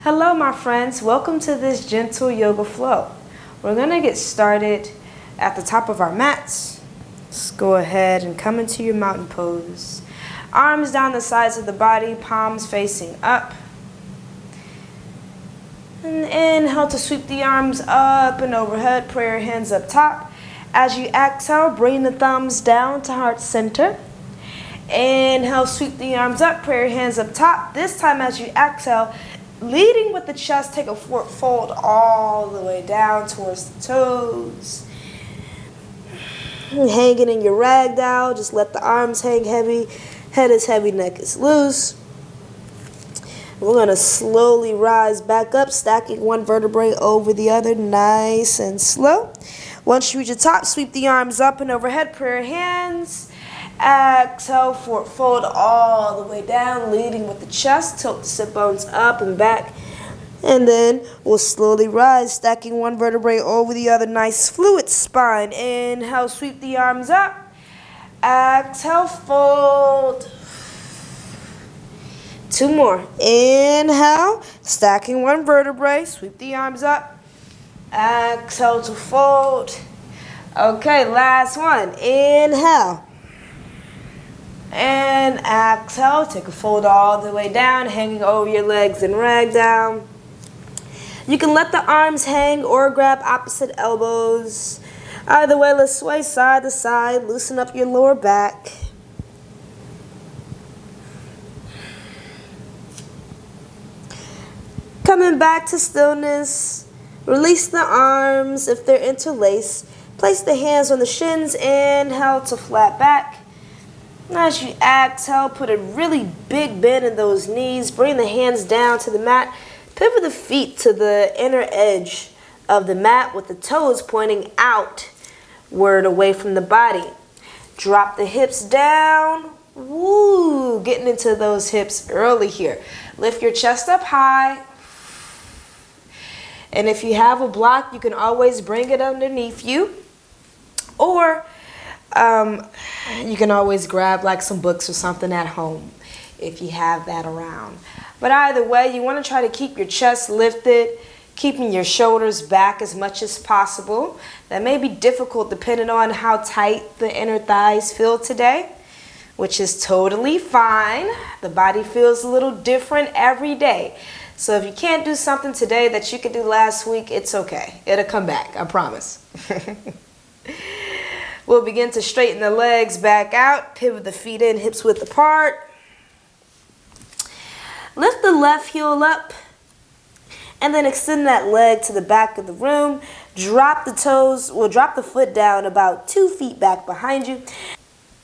Hello my friends, welcome to this gentle yoga flow. We're going to get started at the top of our mats. Let's go ahead and come into your mountain pose. Arms down the sides of the body, palms facing up. And inhale to sweep the arms up and overhead, prayer hands up top. As you exhale, bring the thumbs down to heart center. Inhale, sweep the arms up, prayer hands up top. This time as you exhale, leading with the chest, take a forward fold all the way down towards the toes. Hanging in your ragdoll, just let the arms hang heavy. Head is heavy, neck is loose. We're going to slowly rise back up, stacking one vertebrae over the other, nice and slow. Once you reach the top, sweep the arms up and overhead, prayer hands. Exhale, forward fold all the way down, leading with the chest. Tilt the sit bones up and back. And then we'll slowly rise, stacking one vertebrae over the other. Nice fluid spine. Inhale, sweep the arms up. Exhale, fold. Two more. Inhale, stacking one vertebrae. Sweep the arms up. Exhale to fold. Okay, last one. Inhale. And exhale, take a fold all the way down, hanging over your legs and rag down. You can let the arms hang or grab opposite elbows. Either way, let's sway side to side, loosen up your lower back. Coming back to stillness, release the arms if they're interlaced. Place the hands on the shins, inhale to flat back. As you exhale, put a really big bend in those knees. Bring the hands down to the mat. Pivot the feet to the inner edge of the mat with the toes pointing outward away from the body. Drop the hips down. Woo! Getting into those hips early here. Lift your chest up high. And if you have a block, you can always bring it underneath you. Or you can always grab like some books or something at home if you have that around. But either way, you want to try to keep your chest lifted, keeping your shoulders back as much as possible. That may be difficult depending on how tight the inner thighs feel today, which is totally fine. The body feels a little different every day. So if you can't do something today that you could do last week, it's okay. It'll come back, I promise. We'll begin to straighten the legs back out, pivot the feet in, hips width apart. Lift the left heel up, and then extend that leg to the back of the room. Drop the toes, we'll drop the foot down about 2 feet back behind you,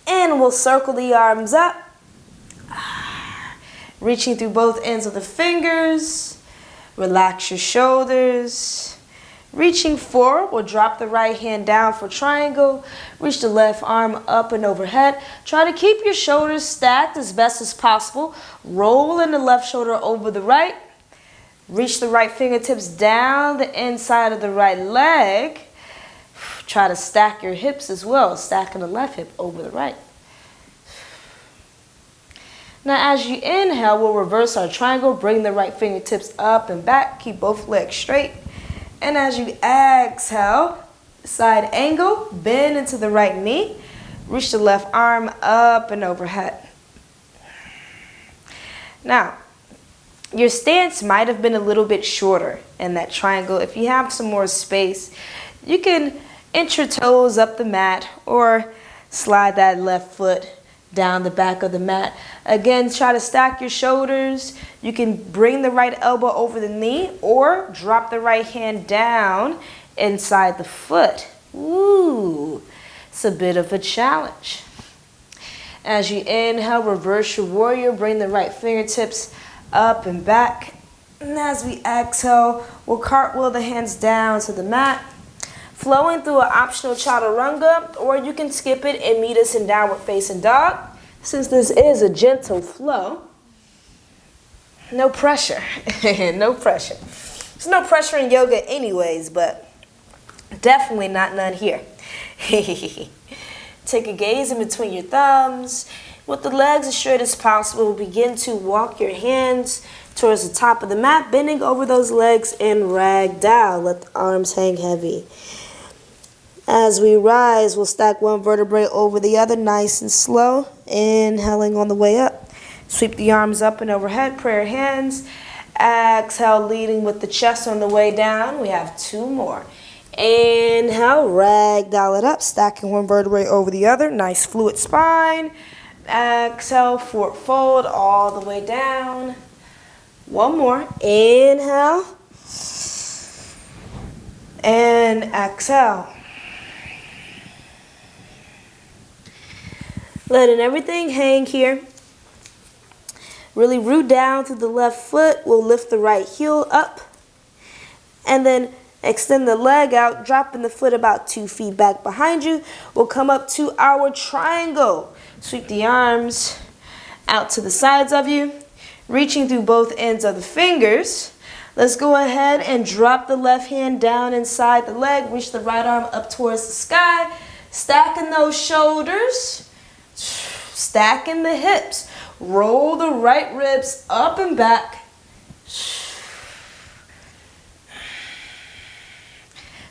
and we'll circle the arms up, reaching through both ends of the fingers. Relax your shoulders. Reaching forward, we'll drop the right hand down for triangle. Reach the left arm up and overhead. Try to keep your shoulders stacked as best as possible. Roll in the left shoulder over the right. Reach the right fingertips down the inside of the right leg. Try to stack your hips as well, stacking the left hip over the right. Now as you inhale, we'll reverse our triangle. Bring the right fingertips up and back. Keep both legs straight. And as you exhale, side angle, bend into the right knee. Reach the left arm up and overhead. Now, your stance might have been a little bit shorter in that triangle. If you have some more space, you can inch your toes up the mat or slide that left foot down the back of the mat. Again, try to stack your shoulders. You can bring the right elbow over the knee or drop the right hand down inside the foot. Ooh, it's a bit of a challenge. As you inhale, reverse your warrior. Bring the right fingertips up and back. And as we exhale, we'll cartwheel the hands down to the mat. Flowing through an optional chaturanga, or you can skip it and meet us in downward facing dog. Since this is a gentle flow, no pressure, no pressure. There's no pressure in yoga anyways, but definitely not none here. Take a gaze in between your thumbs. With the legs as straight as possible, begin to walk your hands towards the top of the mat, bending over those legs in ragdoll. Let the arms hang heavy. As we rise, we'll stack one vertebrae over the other, nice and slow. Inhaling on the way up. Sweep the arms up and overhead, prayer hands. Exhale, leading with the chest on the way down. We have two more. Inhale, ragdoll it up, stacking one vertebrae over the other. Nice fluid spine. Exhale, forward fold all the way down. One more. Inhale. And exhale. Letting everything hang here. Really root down through the left foot. We'll lift the right heel up. And then extend the leg out, dropping the foot about 2 feet back behind you. We'll come up to our triangle. Sweep the arms out to the sides of you, reaching through both ends of the fingers. Let's go ahead and drop the left hand down inside the leg. Reach the right arm up towards the sky. Stacking those shoulders. Stacking the hips. Roll the right ribs up and back.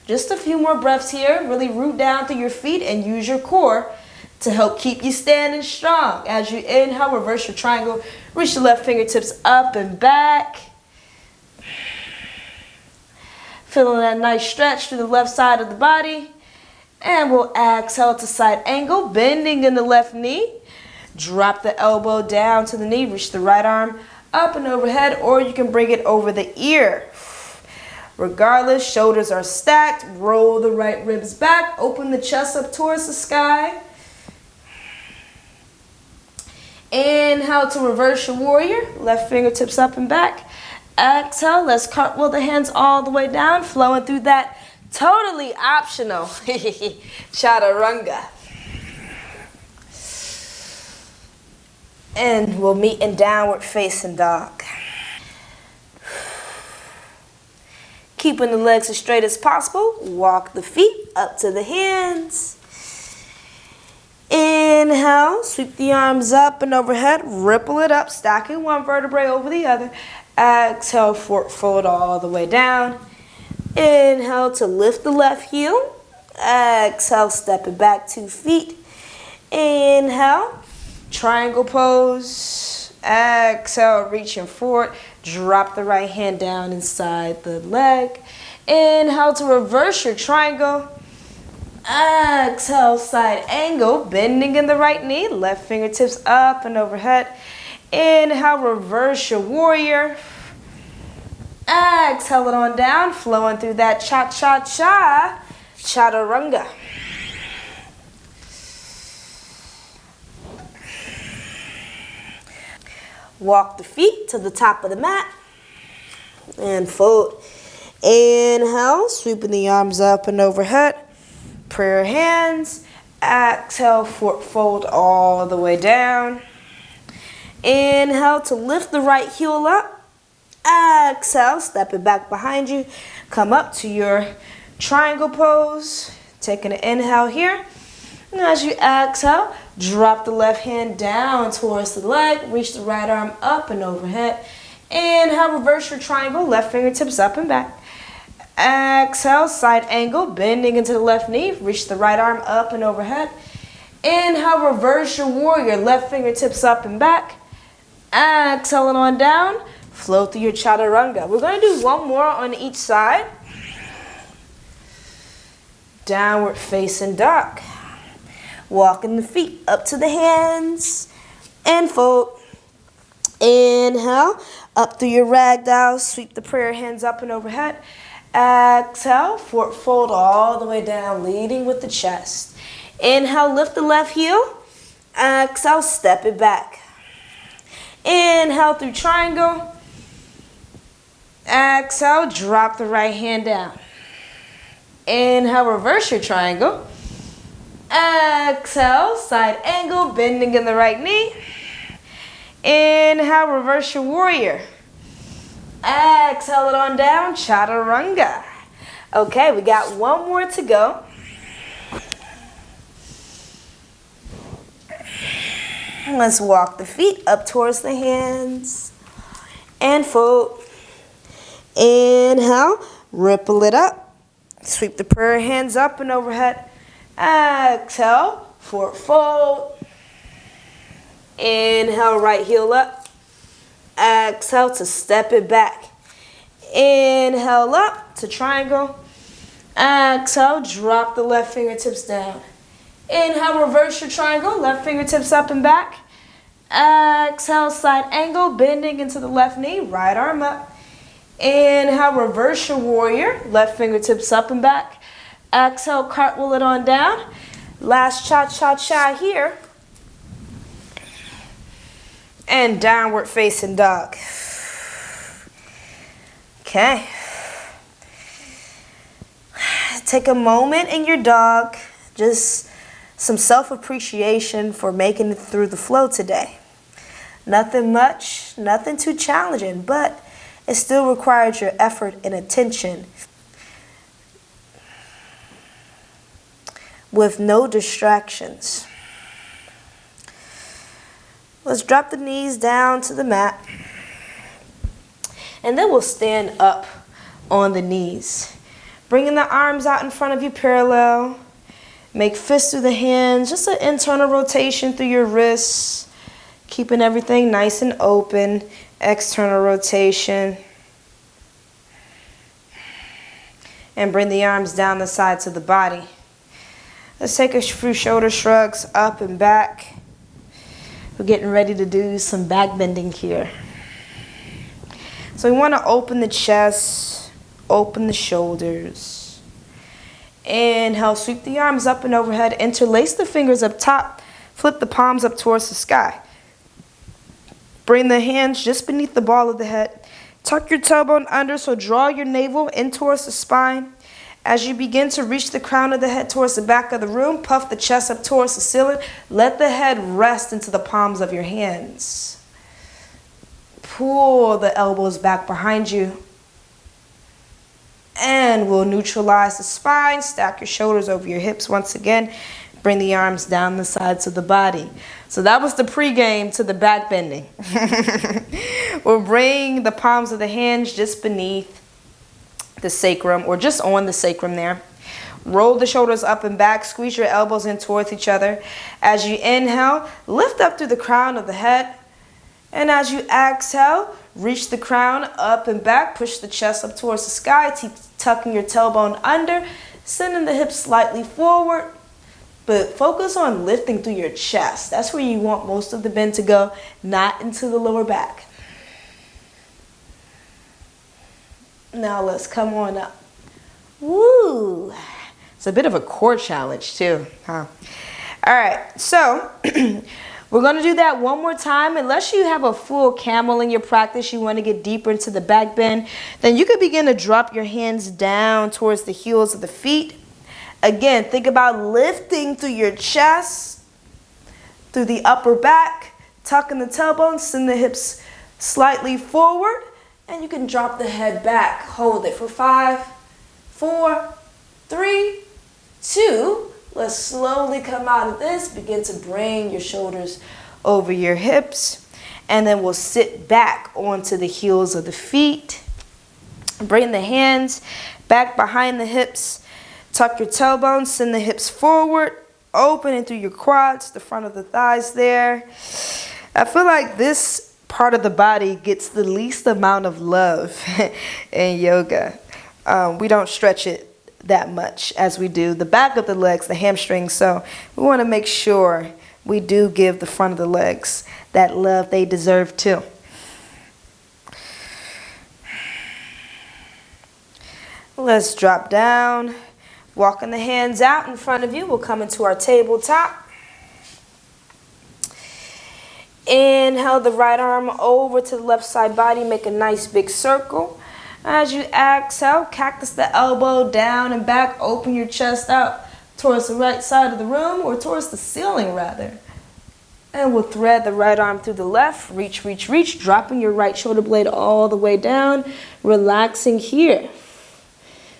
Just a few more breaths here. Really root down through your feet and use your core to help keep you standing strong. As you inhale, reverse your triangle. Reach the left fingertips up and back. Feeling that nice stretch through the left side of the body. And we'll exhale to side angle, bending in the left knee. Drop the elbow down to the knee. Reach the right arm up and overhead, or you can bring it over the ear. Regardless, shoulders are stacked. Roll the right ribs back. Open the chest up towards the sky. Inhale to reverse your warrior. Left fingertips up and back. Exhale, let's cartwheel the hands all the way down, flowing through that totally optional chaturanga. And we'll meet in downward facing dog. Keeping the legs as straight as possible. Walk the feet up to the hands. Inhale, sweep the arms up and overhead. Ripple it up, stacking one vertebrae over the other. Exhale, forward fold all the way down. Inhale to lift the left heel. Exhale, step it back 2 feet. Inhale, triangle pose. Exhale, reaching forward. Drop the right hand down inside the leg. Inhale to reverse your triangle. Exhale, side angle, bending in the right knee. Left fingertips up and overhead. Inhale, reverse your warrior. Exhale it on down, flowing through that cha-cha-cha, chaturanga. Walk the feet to the top of the mat and fold. Inhale, sweeping the arms up and overhead. Prayer hands. Exhale, forward fold all the way down. Inhale to lift the right heel up. Exhale, step it back behind you. Come up to your triangle pose. Taking an inhale here. And as you exhale, drop the left hand down towards the leg. Reach the right arm up and overhead. Inhale, reverse your triangle. Left fingertips up and back. Exhale, side angle, bending into the left knee. Reach the right arm up and overhead. Inhale, reverse your warrior. Left fingertips up and back. Exhale it on down. Flow through your chaturanga. We're going to do one more on each side. Downward facing dog. Walking the feet up to the hands and fold. Inhale, up through your ragdoll. Sweep the prayer hands up and overhead. Exhale, forward fold all the way down, leading with the chest. Inhale, lift the left heel. Exhale, step it back. Inhale through triangle. Exhale, drop the right hand down. Inhale, reverse your triangle. Exhale, side angle, bending in the right knee. Inhale, reverse your warrior. Exhale it on down, chaturanga. Okay, we got one more to go. Let's walk the feet up towards the hands and fold. Inhale, ripple it up. Sweep the prayer hands up and overhead. Exhale, forward fold. Inhale, right heel up. Exhale to step it back. Inhale up to triangle. Exhale, drop the left fingertips down. Inhale, reverse your triangle, left fingertips up and back. Exhale, side angle, bending into the left knee, right arm up. Inhale, reverse your warrior, left fingertips up and back. Exhale, cartwheel it on down. Last cha-cha-cha here. And downward facing dog. Okay. Take a moment in your dog, just some self-appreciation for making it through the flow today. Nothing much, nothing too challenging, but it still requires your effort and attention with no distractions. Let's drop the knees down to the mat. And then we'll stand up on the knees. Bringing the arms out in front of you parallel. Make fists through the hands. Just an internal rotation through your wrists. Keeping everything nice and open. External rotation. And bring the arms down the sides of the body. Let's take a few shoulder shrugs up and back. We're getting ready to do some back bending here. So we want to open the chest, open the shoulders. Inhale, sweep the arms up and overhead. Interlace the fingers up top. Flip the palms up towards the sky. Bring the hands just beneath the ball of the head. Tuck your tailbone under, so draw your navel in towards the spine. As you begin to reach the crown of the head towards the back of the room, puff the chest up towards the ceiling. Let the head rest into the palms of your hands. Pull the elbows back behind you. And we'll neutralize the spine. Stack your shoulders over your hips once again. Bring the arms down the sides of the body. So that was the pregame to the back bending. We'll bring the palms of the hands just beneath the sacrum, or just on the sacrum there. Roll the shoulders up and back. Squeeze your elbows in towards each other. As you inhale, lift up through the crown of the head. And as you exhale, reach the crown up and back. Push the chest up towards the sky. Keep tucking your tailbone under. Sending the hips slightly forward. But focus on lifting through your chest. That's where you want most of the bend to go, not into the lower back. Now let's come on up. Woo! It's a bit of a core challenge too, huh? All right, so we're going to do that one more time. Unless you have a full camel in your practice, you want to get deeper into the back bend, then you could begin to drop your hands down towards the heels of the feet. Again, think about lifting through your chest, through the upper back, tucking the tailbone, send the hips slightly forward, and you can drop the head back. Hold it for 5, 4, 3, 2. Let's slowly come out of this. Begin to bring your shoulders over your hips. And then we'll sit back onto the heels of the feet. Bring the hands back behind the hips. Tuck your tailbones, send the hips forward. Open it through your quads, the front of the thighs there. I feel like this part of the body gets the least amount of love in yoga. We don't stretch it that much as we do the back of the legs, the hamstrings. So we want to make sure we do give the front of the legs that love they deserve too. Let's drop down. Walking the hands out in front of you. We'll come into our tabletop. Inhale the right arm over to the left side body. Make a nice big circle. As you exhale, cactus the elbow down and back. Open your chest out towards the right side of the room, or towards the ceiling rather. And we'll thread the right arm through the left. Reach, reach, reach. Dropping your right shoulder blade all the way down. Relaxing here.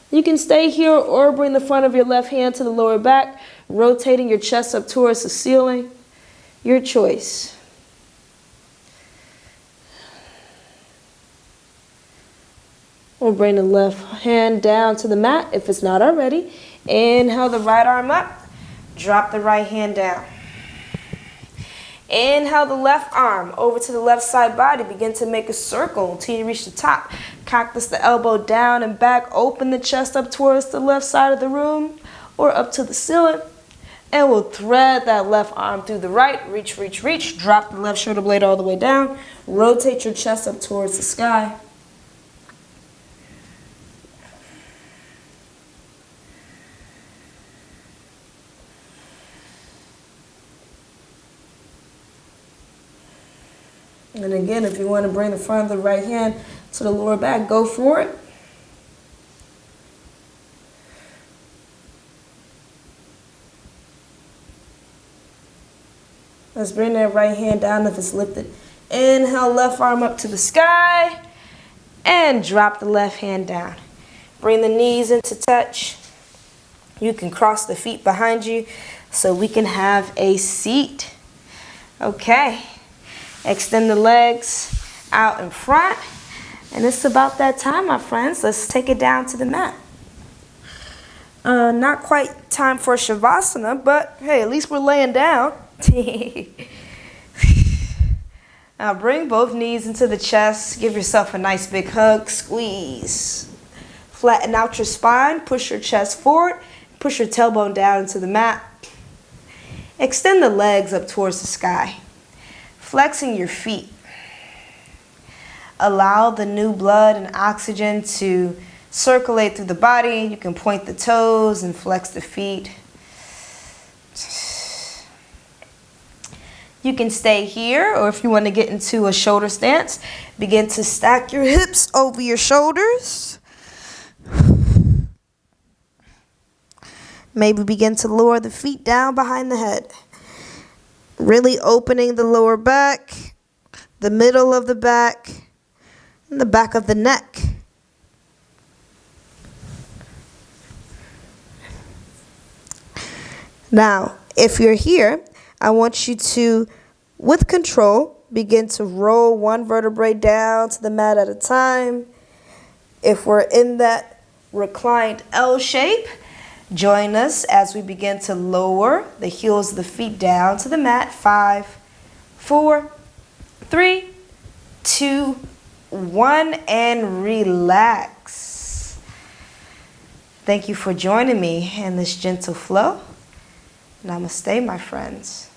You can stay here or bring the front of your left hand to the lower back. Rotating your chest up towards the ceiling. Your choice. We'll bring the left hand down to the mat if it's not already. Inhale the right arm up. Drop the right hand down. Inhale the left arm over to the left side body. Begin to make a circle until you reach the top. Cactus the elbow down and back. Open the chest up towards the left side of the room or up to the ceiling. And we'll thread that left arm through the right. Reach, reach, reach. Drop the left shoulder blade all the way down. Rotate your chest up towards the sky. And again, if you want to bring the front of the right hand to the lower back, go for it. Let's bring that right hand down if it's lifted. Inhale, left arm up to the sky. And drop the left hand down. Bring the knees into touch. You can cross the feet behind you so we can have a seat. Okay. Extend the legs out in front. And it's about that time, my friends. Let's take it down to the mat. Not quite time for Shavasana, but hey, at least we're laying down. Now bring both knees into the chest. Give yourself a nice big hug. Squeeze. Flatten out your spine. Push your chest forward. Push your tailbone down into the mat. Extend the legs up towards the sky. Flexing your feet. Allow the new blood and oxygen to circulate through the body. You can point the toes and flex the feet. You can stay here, or if you want to get into a shoulder stance, begin to stack your hips over your shoulders. Maybe begin to lower the feet down behind the head. Really opening the lower back, the middle of the back, and the back of the neck. Now, if you're here, I want you to, with control, begin to roll one vertebrae down to the mat at a time. If we're in that reclined L shape, join us as we begin to lower the heels of the feet down to the mat. 5, 4, 3, 2, 1, and relax. Thank you for joining me in this gentle flow. Namaste, my friends.